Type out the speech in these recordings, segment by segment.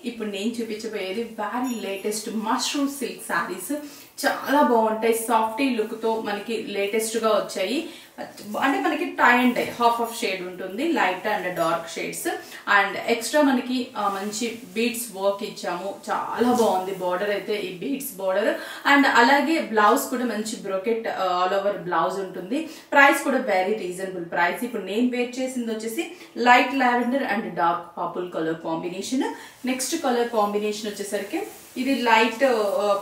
ఇప్పుడు నేను చూపించబోయేది very latest mushroom silk sarees. చాలా బాగుంటాయి, సాఫ్టీ లుక్ తో మనకి లేటెస్ట్ గా వచ్చాయి. అంటే మనకి tie and dye half of shade ఉంటుంది, light and dark shades. And extra మనకి మంచి బీడ్స్ వర్క్ ఇచ్చాము, చాలా బాగుంది బార్డర్ అయితే, ఈ బీడ్స్ బార్డర్. అండ్ అలాగే బ్లౌజ్ కూడా మంచి బ్రోకెట్ ఆల్ ఓవర్ బ్లౌజ్ ఉంటుంది. ప్రైస్ కూడా వెరీ రీజనబుల్ ప్రైస్. ఇప్పుడు నేను వేర్ చేసింది వచ్చేసి light lavender and dark purple colour combination. Next colour combination వచ్చేసరికి ఇది లైట్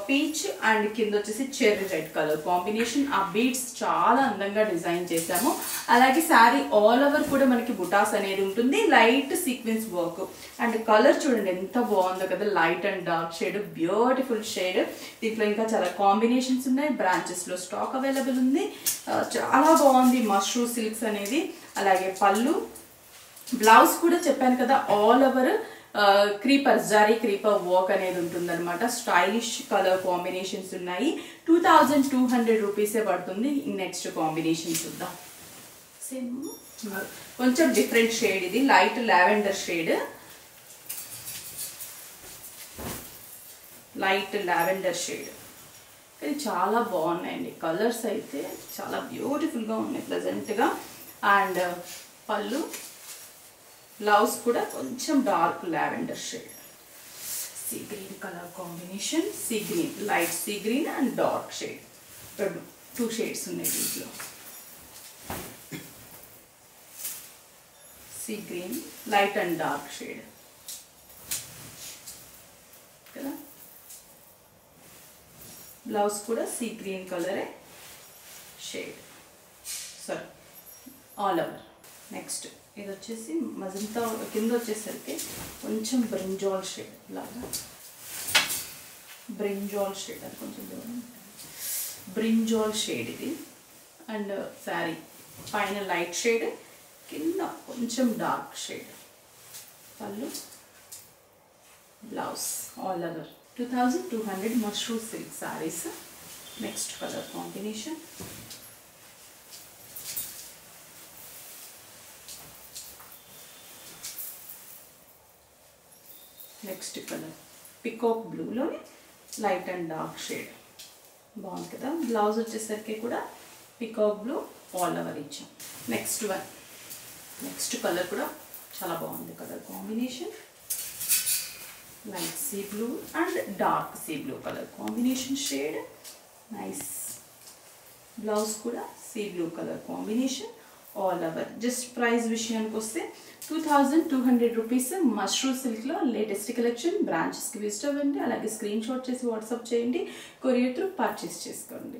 పీచ్ అండ్ కింద వచ్చేసి చెర్రీ రెడ్ కలర్ కాంబినేషన్. ఆ బీడ్స్ చాలా అందంగా డిజైన్ చేసాము. అలాగే శారీ ఆల్ ఓవర్ కూడా మనకి బుటాస్ అనేది ఉంటుంది, light sequence work. And colour చూడండి ఎంత బాగుందో కదా, light and dark shade, beautiful shade. దీంట్లో ఇంకా చాలా కాంబినేషన్స్ ఉన్నాయి, బ్రాంచెస్ లో స్టాక్ అవైలబుల్ ఉంది. చాలా బాగుంది మష్రూమ్ సిల్క్స్ అనేది. అలాగే పళ్ళు, బ్లౌజ్ కూడా చెప్పాను కదా all over creeper zari creeper work అనేది ఉంటుంది అనమాట. స్టైలిష్ కలర్ కాంబినేషన్స్ ఉన్నాయి. 2200 రూపీసే పడుతుంది. నెక్స్ట్ కాంబినేషన్ చూద్దాం. సేమ్ కొంచెం డిఫరెంట్ షేడ్, ఇది light lavender shade, light lavender shade. ఇది చాలా బాగున్నాయండి కలర్స్ అయితే, చాలా బ్యూటిఫుల్ గా ఉన్నాయి ప్లెజెంట్ గా. అండ్ పళ్ళు, బ్లౌజ్ కూడా కొంచెం dark lavender shade, sea green colour combination. Sea green, light sea green and dark shade, 2 shades ఉన్నాయి దీంట్లో. Sea green, light and dark shade కదా. బ్లౌజ్ కూడా సీ గ్రీన్ కలరే shade, sorry all over. Next ఇది వచ్చేసి magenta, కింద వచ్చేసరికి కొంచెం బ్రింజాల్ షేడ్ లాగా, బ్రింజాల్ షేడ్ అది కొంచెం దూరం, బ్రింజాల్ షేడ్ ఇది. అండ్ శారీ పైన లైట్ షేడ్, కింద కొంచెం డార్క్ షేడ్. పళ్ళు, blouse all over. 2200 mushroom silk sarees. Next colour combination next colour peacock బ్లూలోనే లైట్ అండ్ డార్క్ షేడ్, బాగుంది కదా. బ్లౌజ్ వచ్చేసరికి కూడా పికాక్ బ్లూ ఆల్ ఓవర్ ఇచ్చాం. నెక్స్ట్ వన్, నెక్స్ట్ కలర్ కూడా చాలా బాగుంది colour combination, light sea blue and dark sea blue colour combination shade, nice. Blouse కూడా sea blue colour combination all over. Just price విషయానికి వస్తే 2200 rupees mushroom సిల్క్లో latest collection. బ్రాంచెస్కి visit అవ్వండి, అలాగే స్క్రీన్ షాట్ చేసి వాట్సాప్ చేయండి, కొరియర్ త్రూ పర్చేస్ చేసుకోండి.